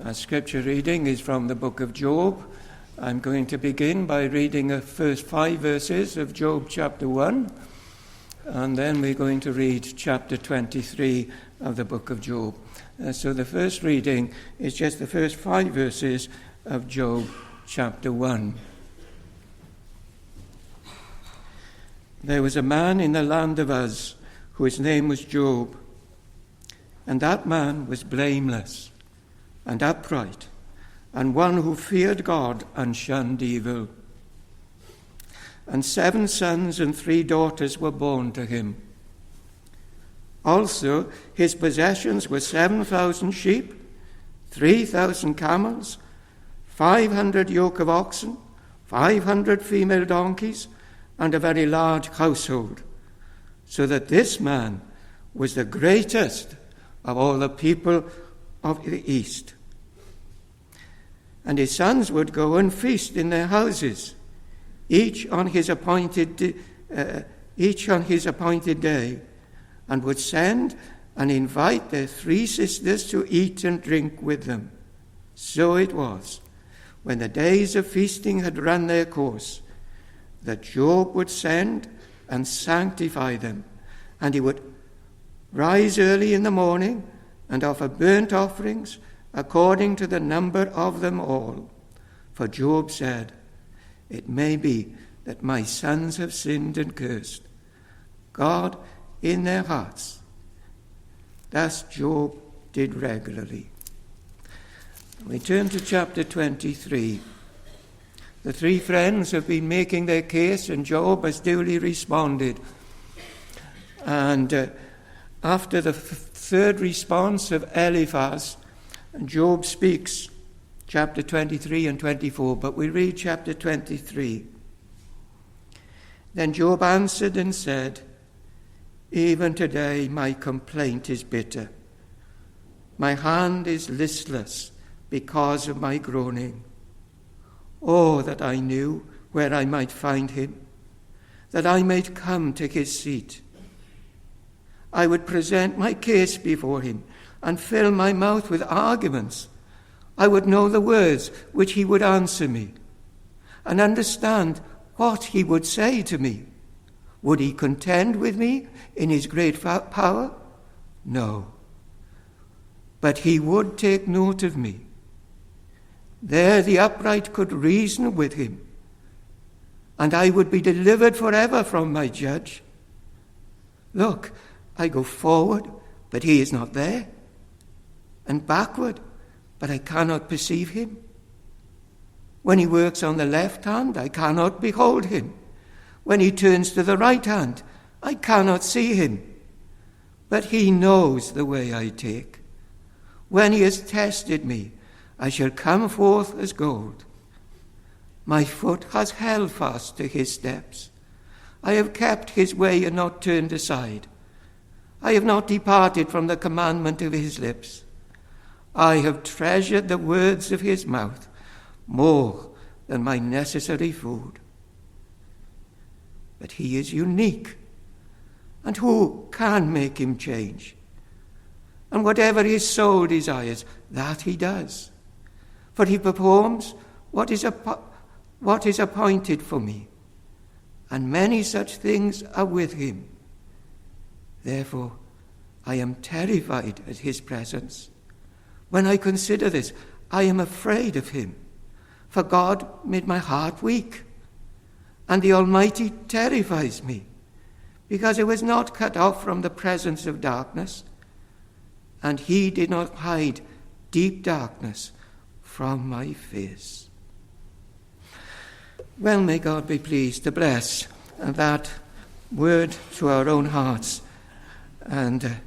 Our scripture reading is from the book of Job. I'm going to begin by reading the first 5 verses of Job chapter 1, and then we're going to read chapter 23 of the book of Job. So the first reading is just the first 5 verses of Job chapter 1. There was a man in the land of Uz whose name was Job, and that man was blameless and upright, and one who feared God and shunned evil. And 7 sons and 3 daughters were born to him. Also his possessions were 7,000 sheep, 3,000 camels, 500 yoke of oxen, 500 female donkeys, and a very large household, so that this man was the greatest of all the people of the East. And his sons would go and feast in their houses, each on his appointed day, and would send and invite their 3 sisters to eat and drink with them. So it was, when the days of feasting had run their course, that Job would send and sanctify them, and he would rise early in the morning and offer burnt offerings according to the number of them all. For Job said, "It may be that my sons have sinned and cursed God in their hearts." Thus Job did regularly. We turn to chapter 23. The 3 friends have been making their case, and Job has duly responded. And after the third response of Eliphaz, Job speaks, chapter 23 and 24, but we read chapter 23. Then Job answered and said, "Even today my complaint is bitter. My hand is listless because of my groaning. Oh, that I knew where I might find him, that I might come to his seat. I would present my case before him and fill my mouth with arguments. I would know the words which he would answer me, and understand what he would say to me. Would he contend with me in his great power? No. But he would take note of me. There the upright could reason with him, and I would be delivered forever from my judge. Look, I go forward, but he is not there, and backward, but I cannot perceive him. When he works on the left hand, I cannot behold him. When he turns to the right hand, I cannot see him. But he knows the way I take. When he has tested me, I shall come forth as gold. My foot has held fast to his steps. I have kept his way and not turned aside. I have not departed from the commandment of his lips. I have treasured the words of his mouth more than my necessary food. But he is unique, and who can make him change? And whatever his soul desires, that he does. For he performs what is appointed for me, and many such things are with him. Therefore, I am terrified at his presence. When I consider this, I am afraid of him, for God made my heart weak, and the Almighty terrifies me, because I was not cut off from the presence of darkness, and he did not hide deep darkness from my face." Well, may God be pleased to bless that word to our own hearts and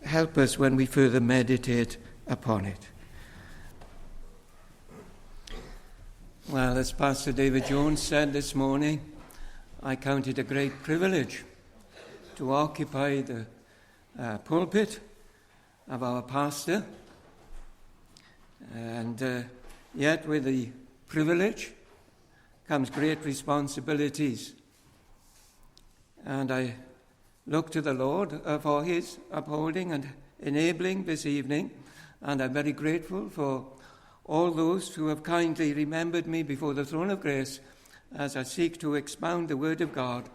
help us when we further meditate upon it. Well, as Pastor David Jones said this morning, I count it a great privilege to occupy the pulpit of our pastor. And yet with the privilege comes great responsibilities. And I look to the Lord for his upholding and enabling this evening And I'm very grateful for all those who have kindly remembered me before the throne of grace as I seek to expound the word of God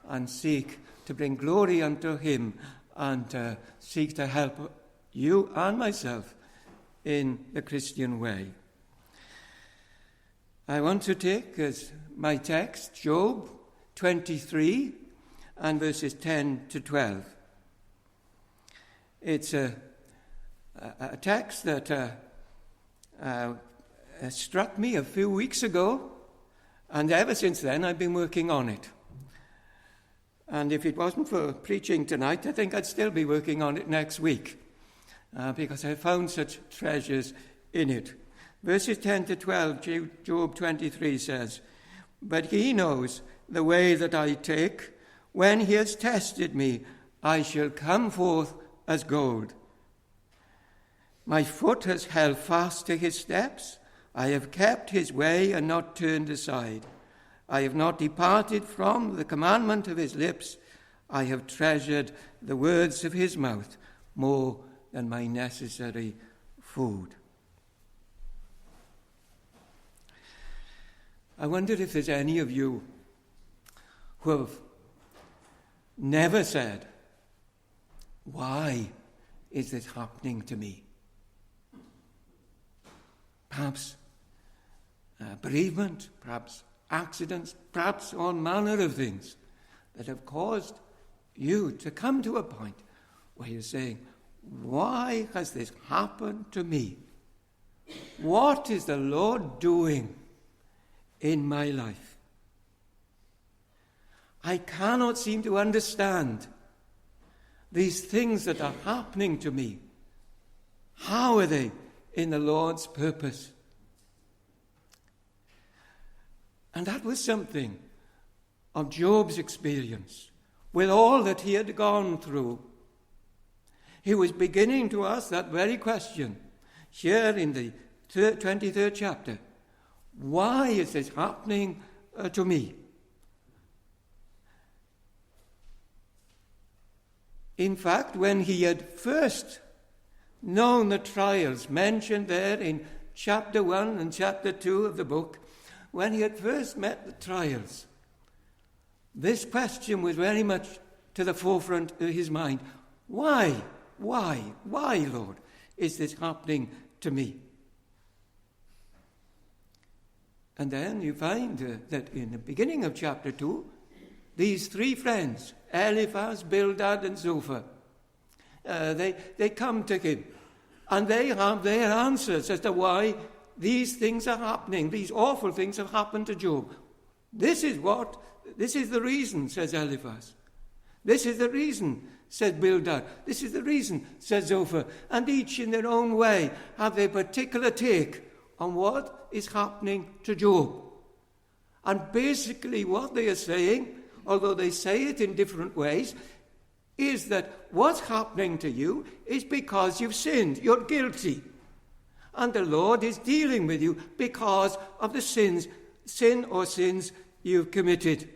and seek to bring glory unto him and seek to help you and myself in the Christian way. I want to take as my text Job 23 and verses 10 to 12. It's a text that struck me a few weeks ago, and ever since then I've been working on it. And if it wasn't for preaching tonight, I think I'd still be working on it next week, because I found such treasures in it. Verses 10 to 12, Job 23 says, "But he knows the way that I take. When he has tested me, I shall come forth as gold. My foot has held fast to his steps. I have kept his way and not turned aside. I have not departed from the commandment of his lips. I have treasured the words of his mouth more than my necessary food." I wonder if there's any of you who have never said, "Why is this happening to me?" Perhaps bereavement, perhaps accidents, perhaps all manner of things that have caused you to come to a point where you're saying, "Why has this happened to me? What is the Lord doing in my life? I cannot seem to understand these things that are happening to me. How are they in the Lord's purpose?" And that was something of Job's experience with all that he had gone through. He was beginning to ask that very question here in the 23rd chapter. Why is this happening to me? In fact, when he had first known the trials mentioned there in chapter 1 and chapter 2 of the book, when he had first met the trials, this question was very much to the forefront of his mind. Why, Lord, is this happening to me? And then you find that in the beginning of chapter 2, these three friends, Eliphaz, Bildad, and Zophar, they come to him, and they have their answers as to why these things are happening. These awful things have happened to Job. This is the reason, says Eliphaz. This is the reason, says Bildad. This is the reason, says Zophar. And each in their own way have their particular take on what is happening to Job. And basically what they are saying, although they say it in different ways, is that what's happening to you is because you've sinned. You're guilty. And the Lord is dealing with you because of the sin or sins you've committed.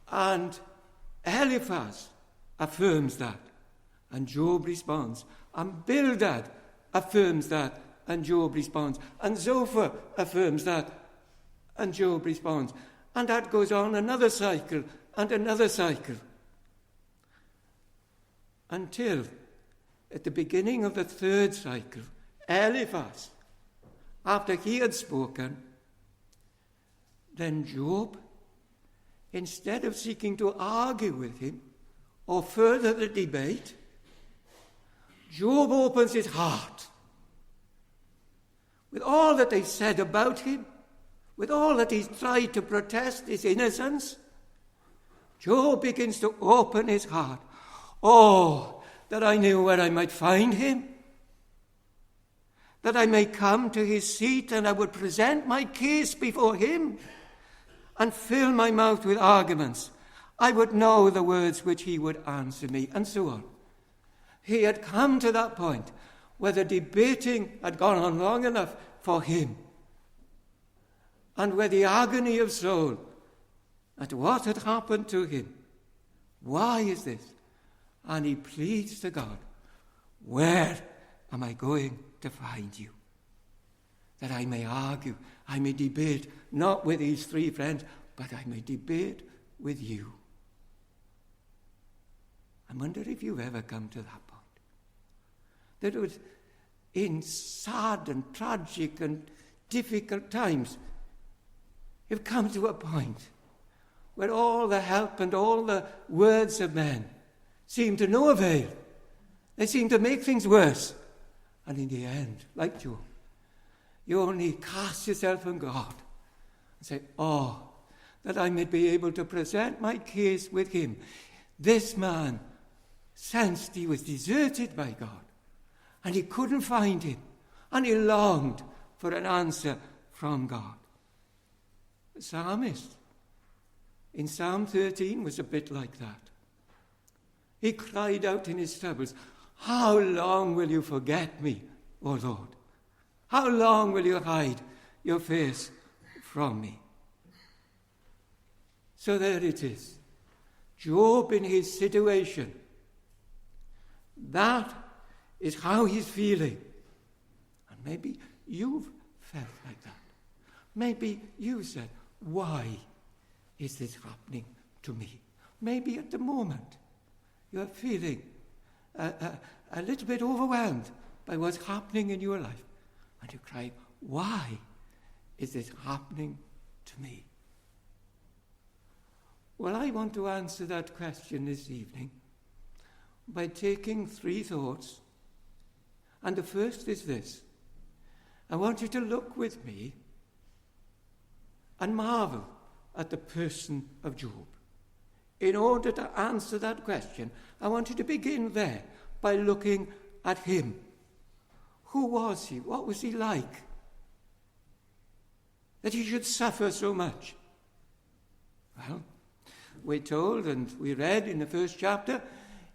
And Eliphaz affirms that, and Job responds. And Bildad affirms that, and Job responds. And Zophar affirms that, and Job responds. And that goes on another cycle and another cycle, until at the beginning of the third cycle, Eliphaz, after he had spoken, then Job, instead of seeking to argue with him or further the debate, Job opens his heart. With all that they said about him, with all that he's tried to protest his innocence, Job begins to open his heart. Oh, that I knew where I might find him, that I may come to his seat and I would present my case before him and fill my mouth with arguments. I would know the words which he would answer me, and so on. He had come to that point where the debating had gone on long enough for him, and where the agony of soul at what had happened to him. Why is this? And he pleads to God, Where am I going to find you? That I may argue, I may debate, not with these three friends, but I may debate with you. I wonder if you've ever come to that point. That it was in sad and tragic and difficult times, you've come to a point where all the help and all the words of men seem to no avail. They seem to make things worse. And in the end, like Job, you only cast yourself on God and say, oh, that I may be able to present my case with him. This man sensed he was deserted by God, and he couldn't find him, and he longed for an answer from God. The psalmist in Psalm 13 was a bit like that. He cried out in his troubles, how long will you forget me, O Lord? How long will you hide your face from me? So there it is. Job in his situation. That is how he's feeling. And maybe you've felt like that. Maybe you said, why is this happening to me? Maybe at the moment you're feeling a little bit overwhelmed by what's happening in your life. And you cry, why is this happening to me? Well, I want to answer that question this evening by taking three thoughts. And the first is this. I want you to look with me and marvel at the person of Job. In order to answer that question, I want you to begin there by looking at him. Who was he? What was he like? That he should suffer so much? Well, we're told and we read in the first chapter,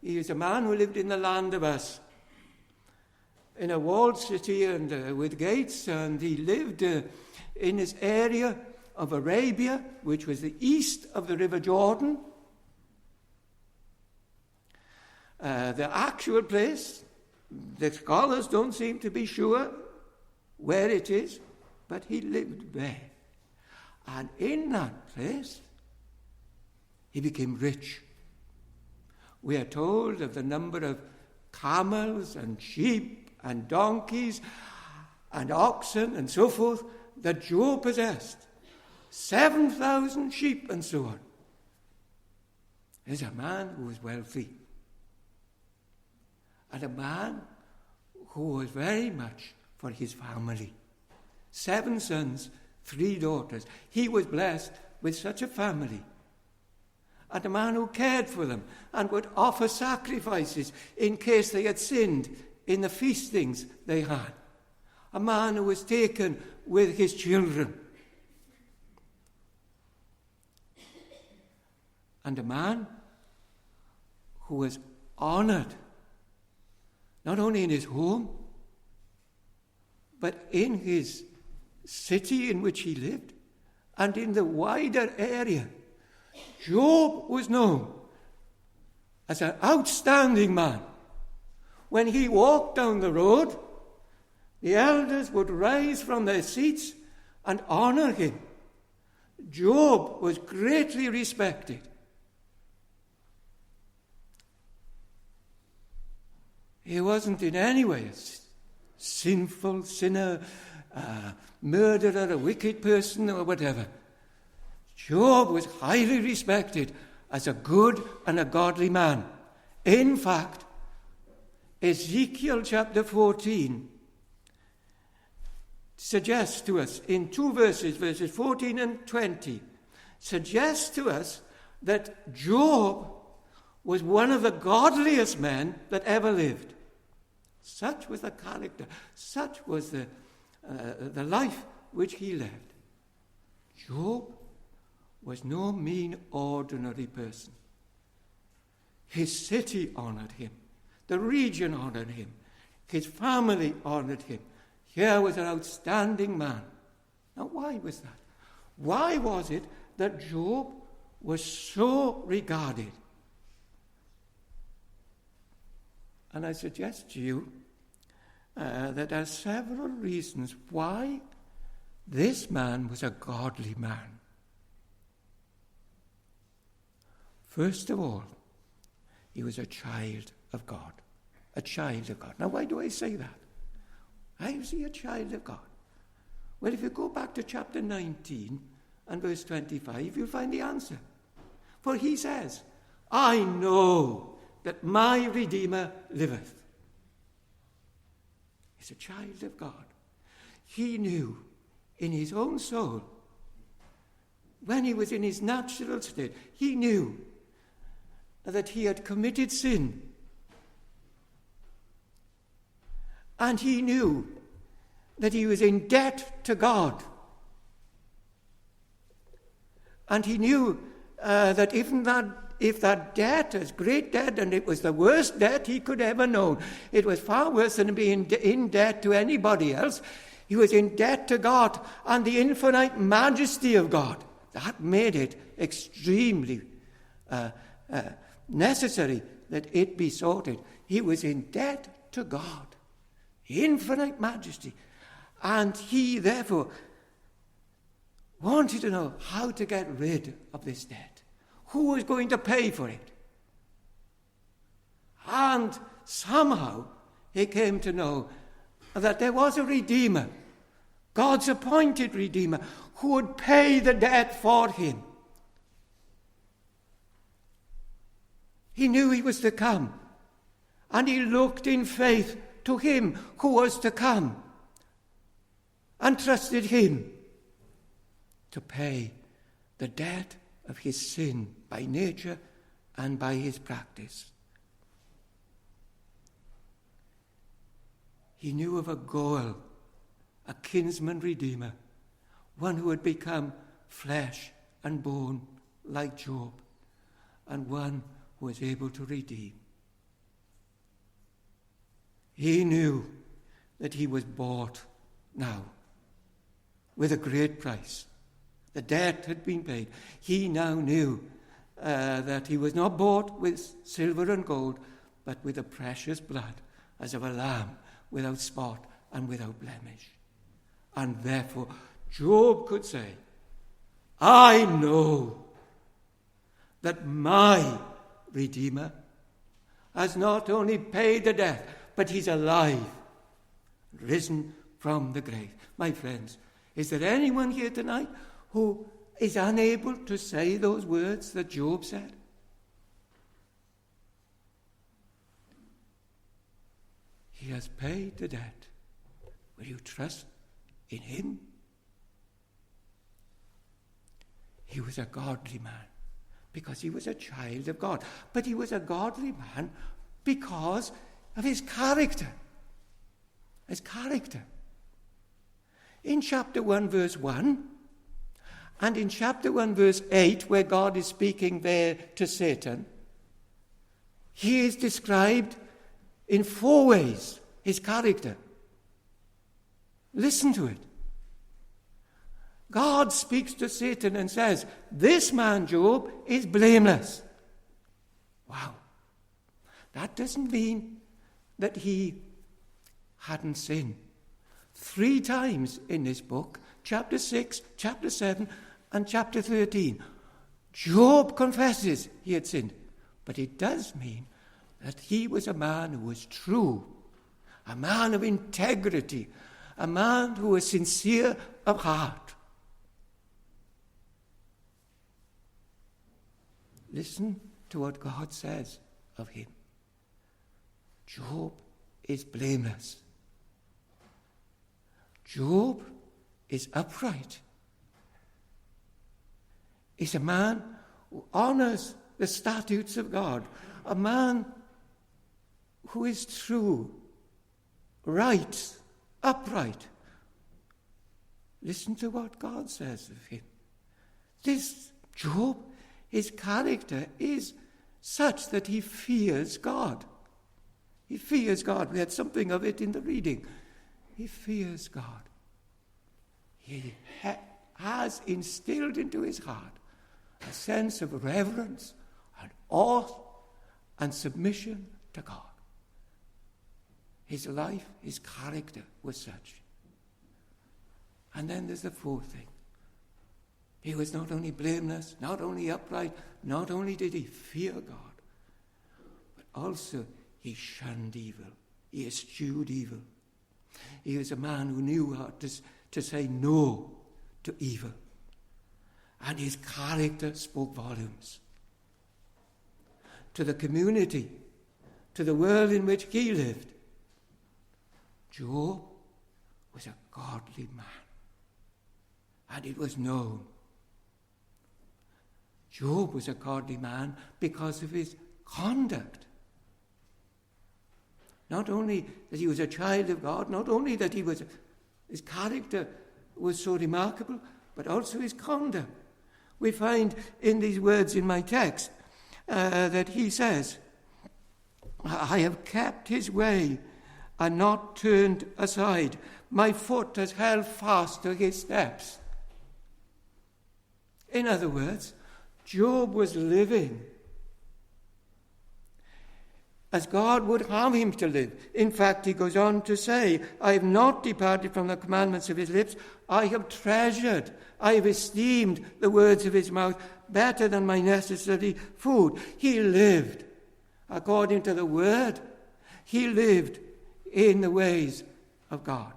he is a man who lived in the land of Uz, in a walled city and with gates, and he lived in this area of Arabia, which was the east of the River Jordan. The actual place, the scholars don't seem to be sure where it is, but he lived there. And in that place, he became rich. We are told of the number of camels and sheep and donkeys and oxen and so forth that Job possessed. 7,000 sheep and so on. There's a man who was wealthy. And a man who was very much for his family. 7 sons, 3 daughters. He was blessed with such a family. And a man who cared for them and would offer sacrifices in case they had sinned in the feastings they had. A man who was taken with his children. And a man who was honored, not only in his home, but in his city in which he lived and in the wider area. Job was known as an outstanding man. When he walked down the road, the elders would rise from their seats and honor him. Job was greatly respected. He wasn't in any way a sinful sinner, murderer, a wicked person, or whatever. Job was highly respected as a good and a godly man. In fact, Ezekiel chapter 14 suggests to us in 2 verses, verses 14 and 20, suggests to us that Job was one of the godliest men that ever lived. Such was the character, such was the life which he led. Job was no mean, ordinary person. His city honored him. The region honored him. His family honored him. Here was an outstanding man. Now, why was that? Why was it that Job was so regarded? And I suggest to you that there are several reasons why this man was a godly man. First of all, he was a child of God. A child of God. Now, why do I say that? Why was he a child of God? Well, if you go back to chapter 19 and verse 25, you'll find the answer. For he says, I know that my Redeemer liveth. He's a child of God. He knew in his own soul, when he was in his natural state, he knew that he had committed sin. And he knew that he was in debt to God. And he knew that if that debt, as great debt, and it was the worst debt he could ever know, it was far worse than being in debt to anybody else. He was in debt to God and the infinite majesty of God. That made it extremely necessary that it be sorted. He was in debt to God, infinite majesty. And he, therefore, wanted to know how to get rid of this debt. Who was going to pay for it? And somehow he came to know that there was a Redeemer, God's appointed Redeemer, who would pay the debt for him. He knew he was to come, and he looked in faith to him who was to come, and trusted him to pay the debt of his sin by nature and by his practice. He knew of a Goel, a kinsman redeemer, one who had become flesh and bone like Job, and one who was able to redeem. He knew that he was bought now with a great price. The debt had been paid. He now knew that he was not bought with silver and gold, but with the precious blood as of a lamb, without spot and without blemish. And therefore, Job could say, I know that my Redeemer has not only paid the debt, but he's alive, risen from the grave. My friends, is there anyone here tonight who is unable to say those words that Job said? He has paid the debt. Will you trust in him? He was a godly man because he was a child of God. But he was a godly man because of his character. His character. In chapter 1, verse 1, and in chapter 1, verse 8, where God is speaking there to Satan, he is described in 4 ways, his character. Listen to it. God speaks to Satan and says, this man, Job, is blameless. Wow. That doesn't mean that he hadn't sinned. 3 times in this book, chapter 6, chapter 7, and chapter 13, Job confesses he had sinned. But it does mean that he was a man who was true, a man of integrity, a man who was sincere of heart. Listen to what God says of him. Job is blameless. Job is upright. He's a man who honors the statutes of God, a man who is true, right, upright. Listen to what God says of him. This Job, his character is such that he fears God. He fears God. We had something of it in the reading. He fears God. He has instilled into his heart a sense of reverence and awe and submission to God. His life, his character was such. And then there's the fourth thing. He was not only blameless, not only upright, not only did he fear God, but also he shunned evil. He eschewed evil. He was a man who knew how to say no to evil. And his character spoke volumes. To the community, to the world in which he lived, Job was a godly man. And it was known. Job was a godly man because of his conduct. Not only that he was a child of God, not only that his character was so remarkable, but also his conduct. We find in these words in my text that he says, I have kept his way and not turned aside. My foot has held fast to his steps. In other words, Job was living as God would have him to live. In fact, he goes on to say, I have not departed from the commandments of his lips. I have treasured, I have esteemed the words of his mouth better than my necessary food. He lived according to the word. He lived in the ways of God.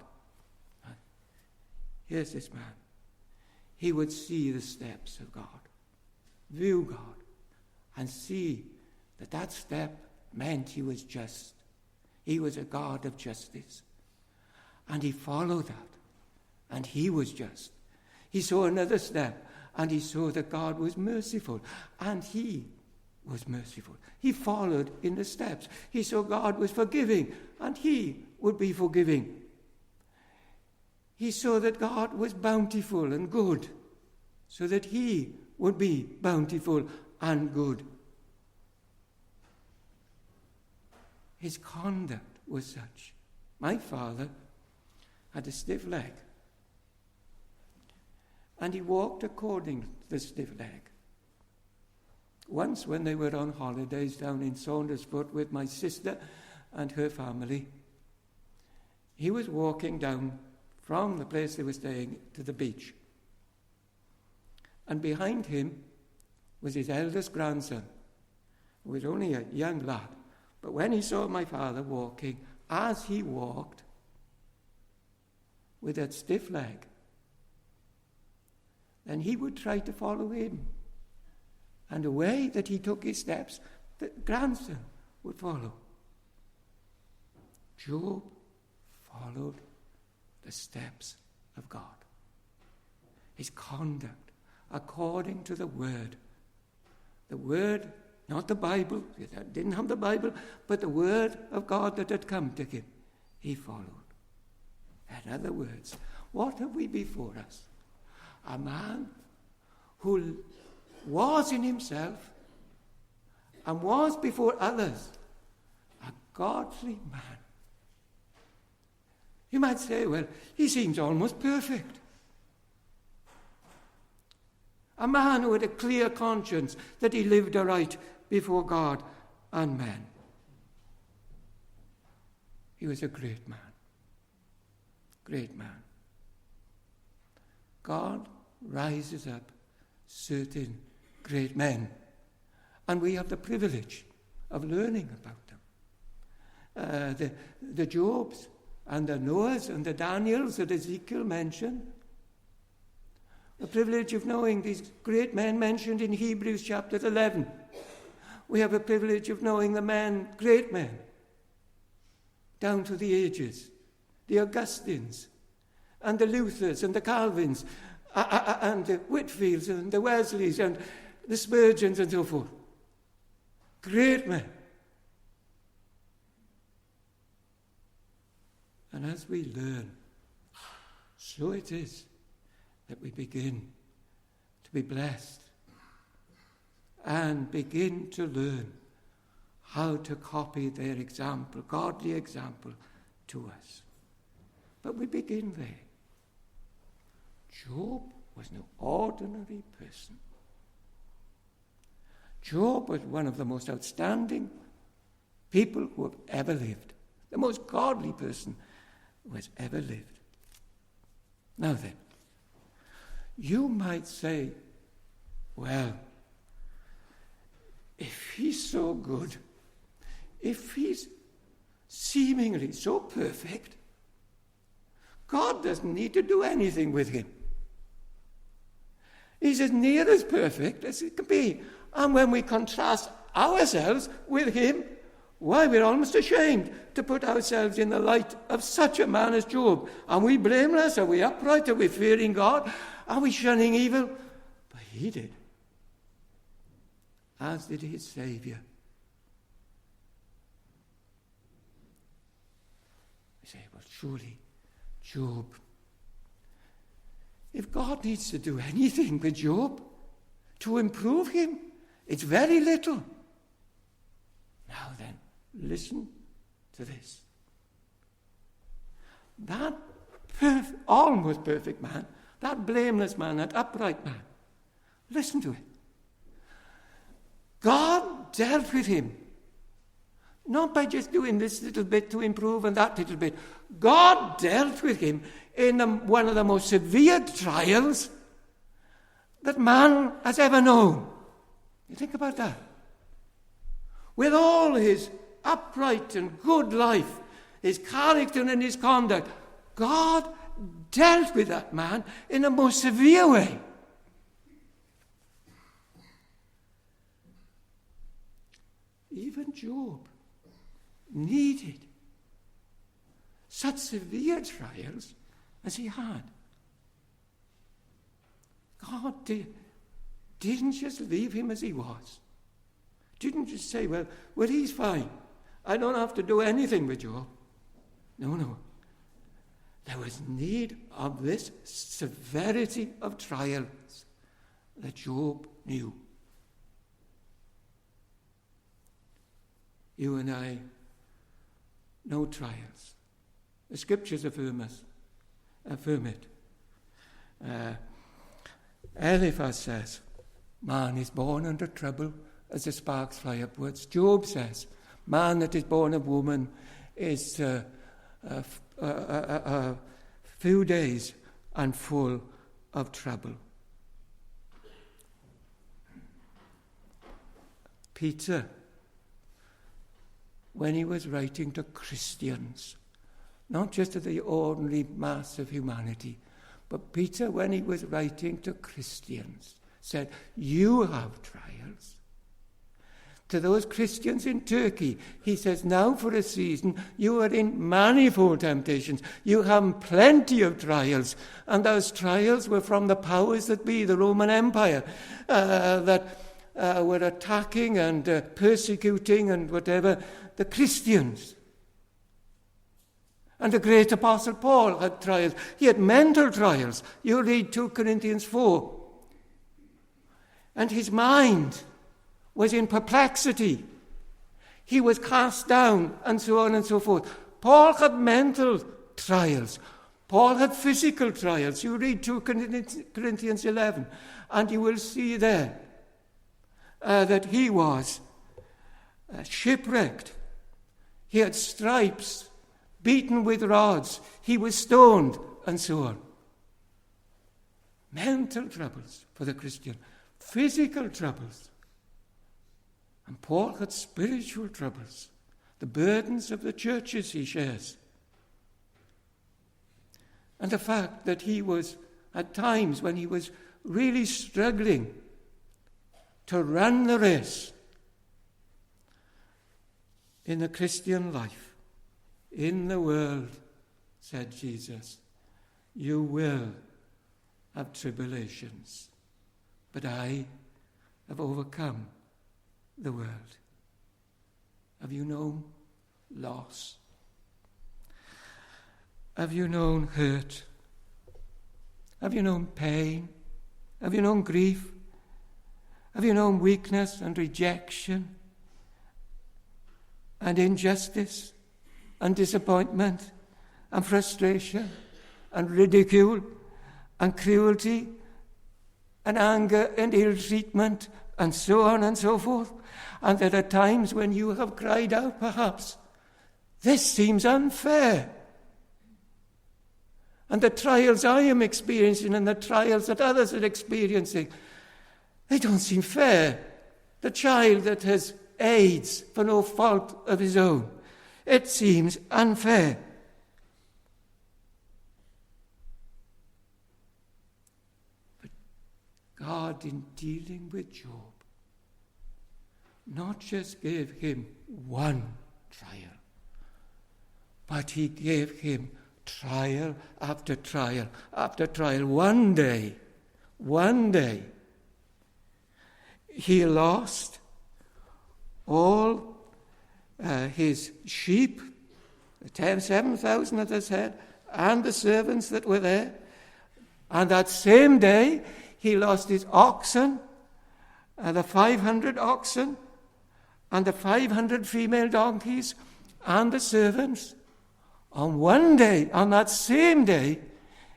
Here's this man. He would see the steps of God, view God, and see that step meant he was just. He was a God of justice. And he followed that. And he was just. He saw another step, and he saw that God was merciful. And he was merciful. He followed in the steps. He saw God was forgiving, and he would be forgiving. He saw that God was bountiful and good, so that he would be bountiful and good. His conduct was such. My father had a stiff leg, and he walked according to the stiff leg. Once when they were on holidays down in Saundersfoot with my sister and her family, he was walking down from the place they were staying to the beach. And behind him was his eldest grandson, who was only a young lad. But when he saw my father walking, as he walked with that stiff leg, then he would try to follow him. And the way that he took his steps, the grandson would follow. Job followed the steps of God. His conduct according to the Word. The Word, not the Bible, he didn't have the Bible, but the Word of God that had come to him, he followed. In other words, what have we before us? A man who was in himself and was before others a godly man. You might say, well, he seems almost perfect. A man who had a clear conscience that he lived aright before God and men. He was a great man. Great man. God rises up certain great men, and we have the privilege of learning about them. The Jobs and the Noahs and the Daniels that Ezekiel mentioned. The privilege of knowing these great men mentioned in Hebrews chapter 11. We have a privilege of knowing the men, great men, down to the ages, the Augustines, and the Luthers, and the Calvins, and the Whitfields, and the Wesleys, and the Spurgeons, and so forth. Great men. And as we learn, so it is that we begin to be blessed and begin to learn how to copy their example, godly example, to us. But we begin there. Job was no ordinary person. Job was one of the most outstanding people who have ever lived. the most godly person who has ever lived. Now then, you might say, well, if he's so good, if he's seemingly so perfect, God doesn't need to do anything with him. He's as near as perfect as it can be. And when we contrast ourselves with him, why, we're almost ashamed to put ourselves in the light of such a man as Job. Are we blameless? Are we upright? Are we fearing God? Are we shunning evil? But he did, as did his Saviour. We say, well, surely Job, if God needs to do anything with Job to improve him, it's very little. Now then, listen to this. That almost perfect man, that blameless man, that upright man, listen to it. God dealt with him, not by just doing this little bit to improve and that little bit. God dealt with him in one of the most severe trials that man has ever known. You think about that. With all his upright and good life, his character and his conduct, God dealt with that man in a most severe way. Even Job needed such severe trials as he had. God didn't just leave him as he was. Didn't just say, well, he's fine. I don't have to do anything with Job. No. There was need of this severity of trials that Job knew. You and I know trials. The scriptures affirm it. Eliphaz says, man is born under trouble as the sparks fly upwards. Job says, man that is born of woman is a few days and full of trouble. Peter, when he was writing to Christians, not just to the ordinary mass of humanity, but Peter, when he was writing to Christians, said, you have trials. To those Christians in Turkey, he says, now for a season, you are in manifold temptations. You have plenty of trials. And those trials were from the powers that be, the Roman Empire, that were attacking and persecuting and whatever, the Christians. And the great Apostle Paul had trials. He had mental trials. You read 2 Corinthians 4. And his mind was in perplexity. He was cast down, and so on and so forth. Paul had mental trials. Paul had physical trials. You read 2 Corinthians 11, and you will see there that he was shipwrecked. He had stripes, beaten with rods. He was stoned, and so on. Mental troubles for the Christian. Physical troubles. And Paul had spiritual troubles, the burdens of the churches he shares. And the fact that he was, at times when he was really struggling to run the race in the Christian life, in the world, said Jesus, you will have tribulations, but I have overcome the world. Have you known loss? Have you known hurt? Have you known pain? Have you known grief? Have you known weakness and rejection and injustice and disappointment and frustration and ridicule and cruelty and anger and ill treatment and so on and so forth? And there are times when you have cried out, perhaps, this seems unfair. And the trials I am experiencing and the trials that others are experiencing, they don't seem fair. The child that has AIDS for no fault of his own, it seems unfair. But God, in dealing with Job, not just gave him one trial, but he gave him trial after trial after trial. One day, he lost all his sheep, the 7,000 that I said, and the servants that were there. And that same day, he lost his oxen, the 500 oxen, and the 500 female donkeys, and the servants. On one day, on that same day,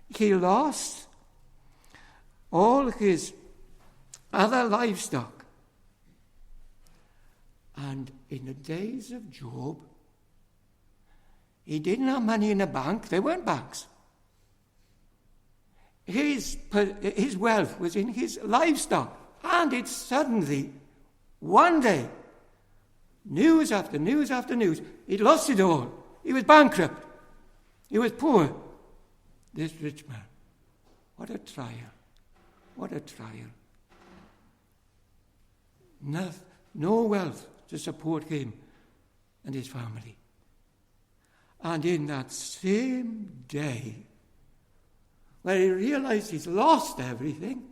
he lost all his other livestock. And in the days of Job, he didn't have money in a bank. There weren't banks. His wealth was in his livestock. And it suddenly, one day, news after news after news, he'd lost it all. He was bankrupt. He was poor. This rich man. What a trial. What a trial. No wealth to support him and his family. And in that same day, where he realized he's lost everything,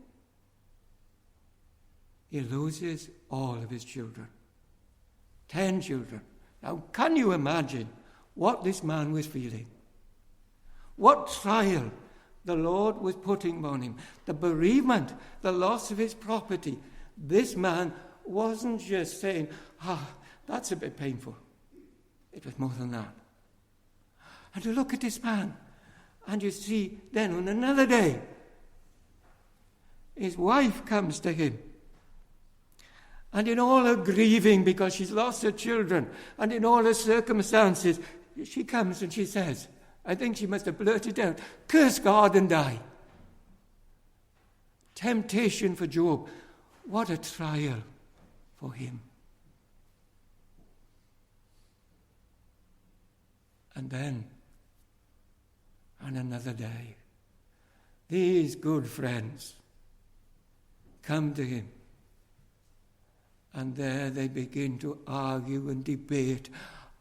he loses all of his children. 10 children. Now, can you imagine what this man was feeling? What trial the Lord was putting on him. The bereavement, the loss of his property. This man wasn't just saying, that's a bit painful. It was more than that. And you look at this man, and you see then on another day, his wife comes to him. And in all her grieving because she's lost her children, and in all her circumstances, she comes and she says, I think she must have blurted out, curse God and die. Temptation for Job. What a trial for him. And then, on another day, these good friends come to him. And there they begin to argue and debate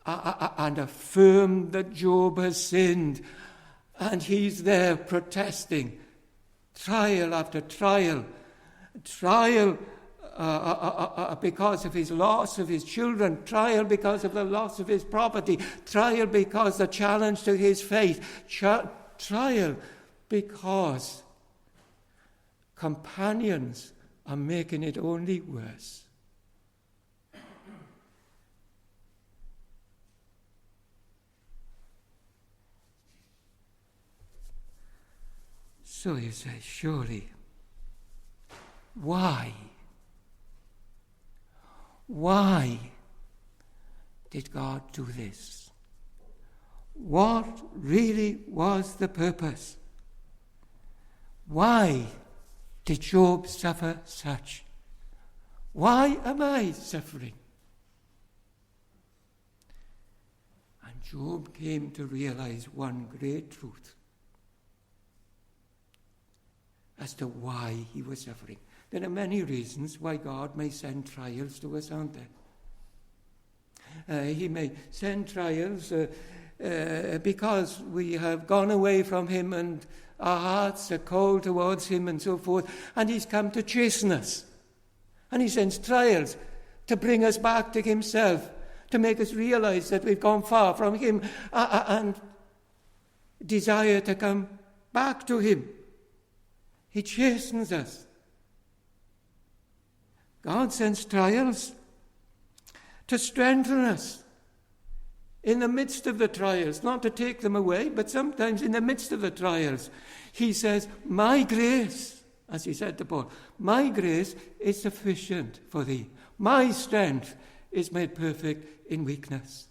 and affirm that Job has sinned. And he's there protesting. Trial after trial. Trial because of his loss of his children. Trial because of the loss of his property. Trial because the challenge to his faith. Trial because companions are making it only worse. So you say, surely, why? Why did God do this? What really was the purpose? Why did Job suffer such? Why am I suffering? And Job came to realize one great truth as to why he was suffering. There are many reasons why God may send trials to us, aren't there? He may send trials because we have gone away from him and our hearts are cold towards him and so forth, and he's come to chasten us. And he sends trials to bring us back to himself, to make us realize that we've gone far from him and desire to come back to him. He chastens us. God sends trials to strengthen us in the midst of the trials, not to take them away, but sometimes in the midst of the trials. He says, my grace, as he said to Paul, my grace is sufficient for thee. My strength is made perfect in weakness.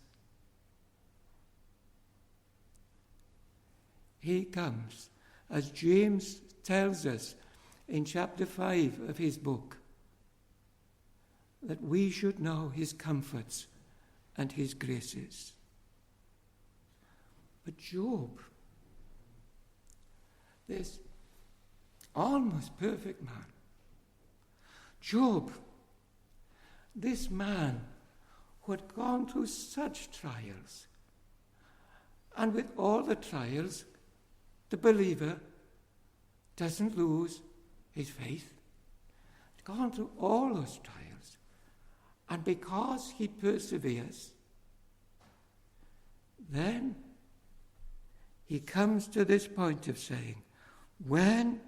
he comes, as James tells us in chapter 5 of his book, that we should know his comforts and his graces. But Job, this almost perfect man, Job, this man who had gone through such trials, and with all the trials, the believer doesn't lose his faith. He's gone through all those trials. And because he perseveres, then he comes to this point of saying, when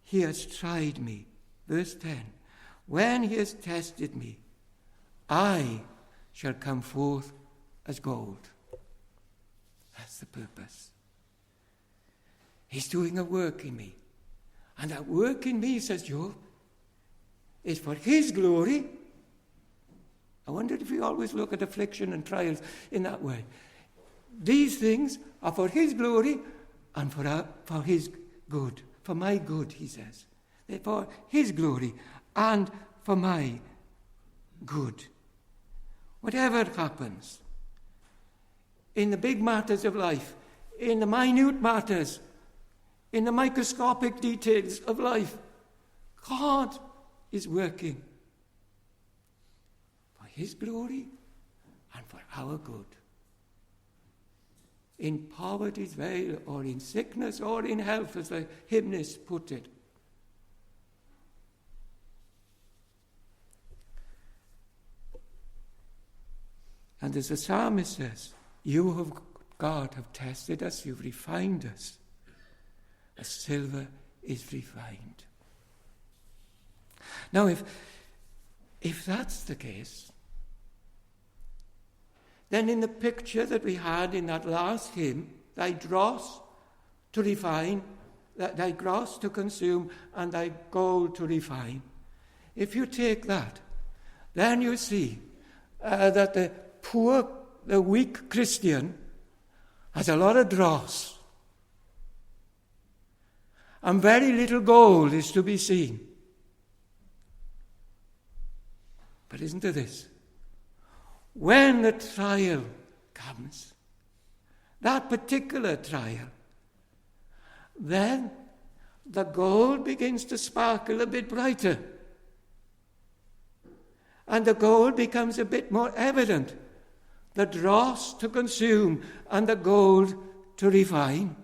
he has tried me, verse 10, when he has tested me, I shall come forth as gold. That's the purpose. He's doing a work in me. And that work in me, says Job, is for his glory. I wonder if we always look at affliction and trials in that way. These things are for his glory and for his good. For my good, he says. They're for his glory and for my good. Whatever happens, in the big matters of life, in the minute matters, in the microscopic details of life, God is working for his glory and for our good. In poverty's veil, or in sickness, or in health, as the hymnist put it. And as the psalmist says, you, God, have tested us, you've refined us, as silver is refined. Now, if that's the case, then in the picture that we had in that last hymn, thy dross to refine, thy dross to consume, and thy gold to refine, if you take that, then you see that the poor, the weak Christian has a lot of dross, and very little gold is to be seen. But isn't there this? When the trial comes, that particular trial, then the gold begins to sparkle a bit brighter. And the gold becomes a bit more evident. The dross to consume and the gold to refine.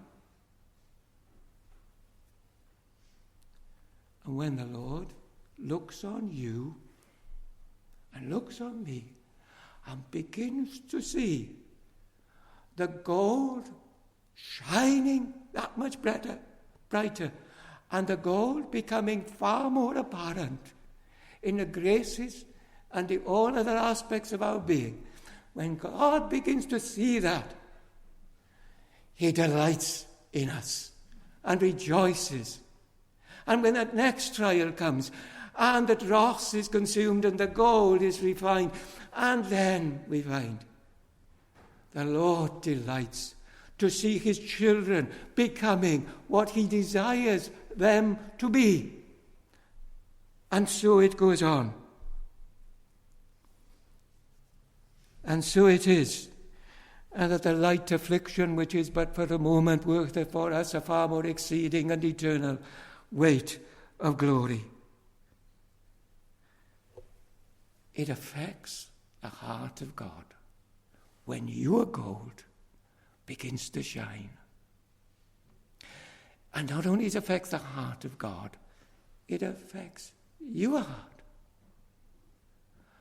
And when the Lord looks on you and looks on me and begins to see the gold shining that much brighter, and the gold becoming far more apparent in the graces and the all other aspects of our being, when God begins to see that, he delights in us and rejoices. And when that next trial comes, and the dross is consumed and the gold is refined, and then we find the Lord delights to see his children becoming what he desires them to be. And so it goes on. And so it is, and that the light affliction, which is but for a moment, worketh for us a far more exceeding and eternal weight of glory. It affects the heart of God when your gold begins to shine. And not only it affects the heart of God, it affects your heart.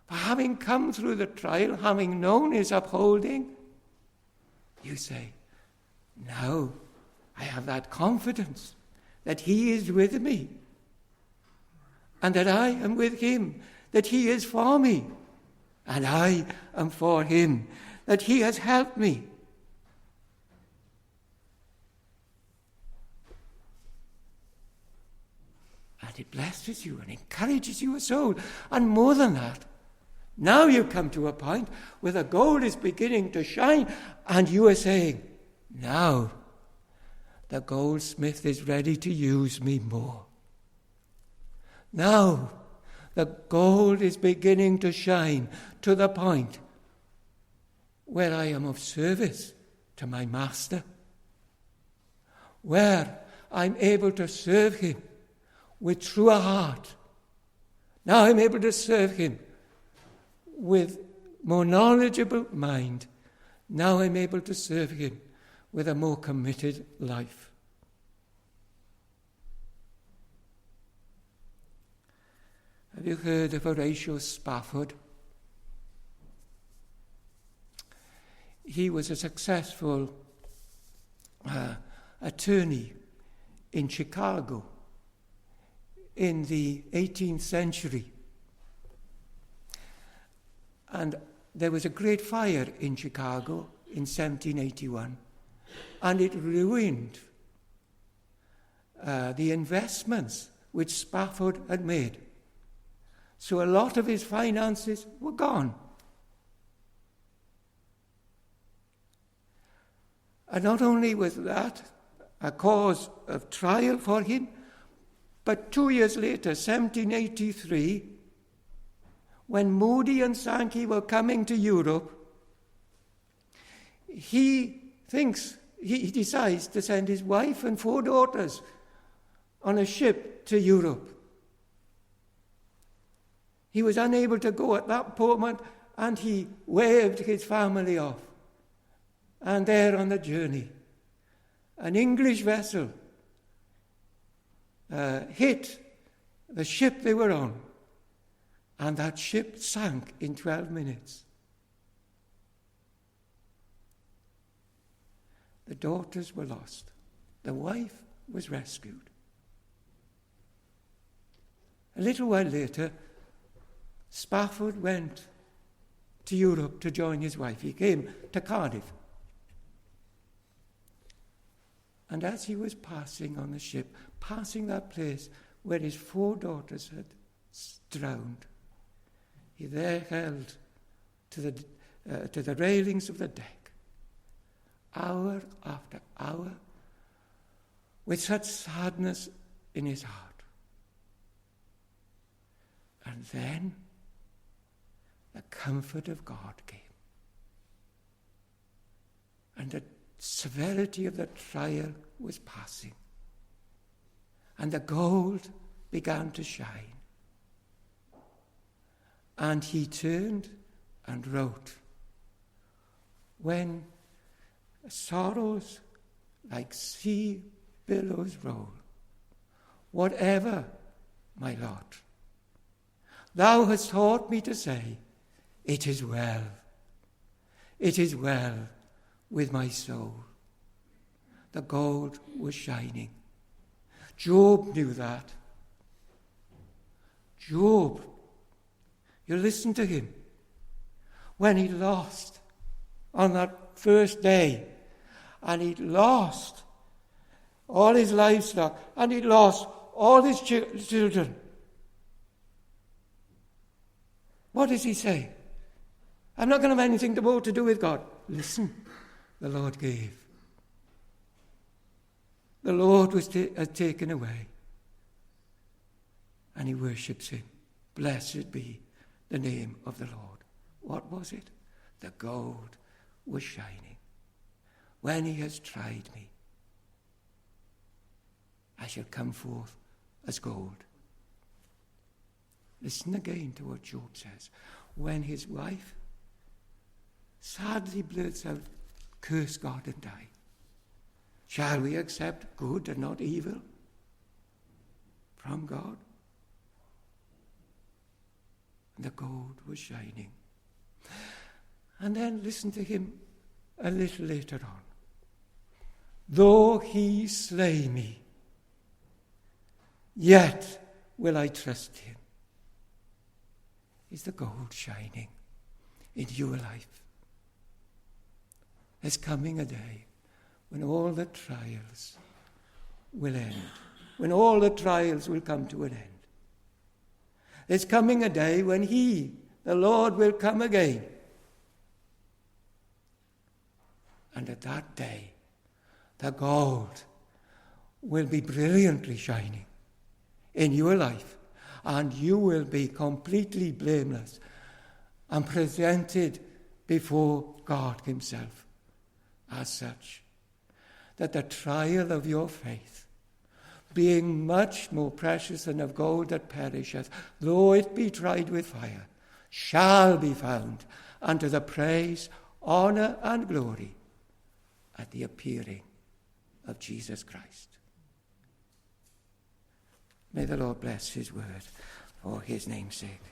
For having come through the trial, having known his upholding, you say, now I have that confidence that he is with me and that I am with him, that he is for me and I am for him, that he has helped me. And it blesses you and encourages your soul. And more than that, now you come to a point where the gold is beginning to shine and you are saying, now the goldsmith is ready to use me more. Now, the gold is beginning to shine to the point where I am of service to my master, where I'm able to serve him with truer heart. Now I'm able to serve him with more knowledgeable mind. Now I'm able to serve him with a more committed life. Have you heard of Horatio Spafford? He was a successful attorney in Chicago in the 18th century. And there was a great fire in Chicago in 1781, and it ruined the investments which Spafford had made. So a lot of his finances were gone. And not only was that a cause of trial for him, but 2 years later, 1783, when Moody and Sankey were coming to Europe, he decides to send his wife and 4 daughters on a ship to Europe. He was unable to go at that moment, and he waved his family off. And there on the journey, an English vessel hit the ship they were on, and that ship sank in 12 minutes. The daughters were lost. The wife was rescued. A little while later, Spafford went to Europe to join his wife. He came to Cardiff. And as he was passing on the ship, passing that place where his 4 daughters had drowned, he there held to the railings of the deck, hour after hour, with such sadness in his heart. And then the comfort of God came. And the severity of the trial was passing. And the gold began to shine. And he turned and wrote, "When sorrows like sea billows roll, whatever my lot, thou hast taught me to say, it is well with my soul." The gold was shining. Job knew that. Job, you listen to him. When he lost on that first day, and he lost all his livestock, and he lost all his children, what does he say? I'm not going to have anything more to do with God. Listen, the Lord gave. The Lord was taken away. And he worships him. Blessed be the name of the Lord. What was it? The gold was shining. When he has tried me, I shall come forth as gold. Listen again to what Job says. When his wife sadly blurts out, "Curse God and die. Shall we accept good and not evil from God?" And the gold was shining. And then listen to him a little later on. "Though he slay me, yet will I trust him." Is the gold shining in your life? There's coming a day when all the trials will end, when all the trials will come to an end. There's coming a day when he, the Lord, will come again. And at that day, the gold will be brilliantly shining in your life, and you will be completely blameless and presented before God himself as such, that the trial of your faith, being much more precious than of gold that perisheth, though it be tried with fire, shall be found unto the praise, honour, and glory at the appearing of Jesus Christ. May the Lord bless his word for his name's sake.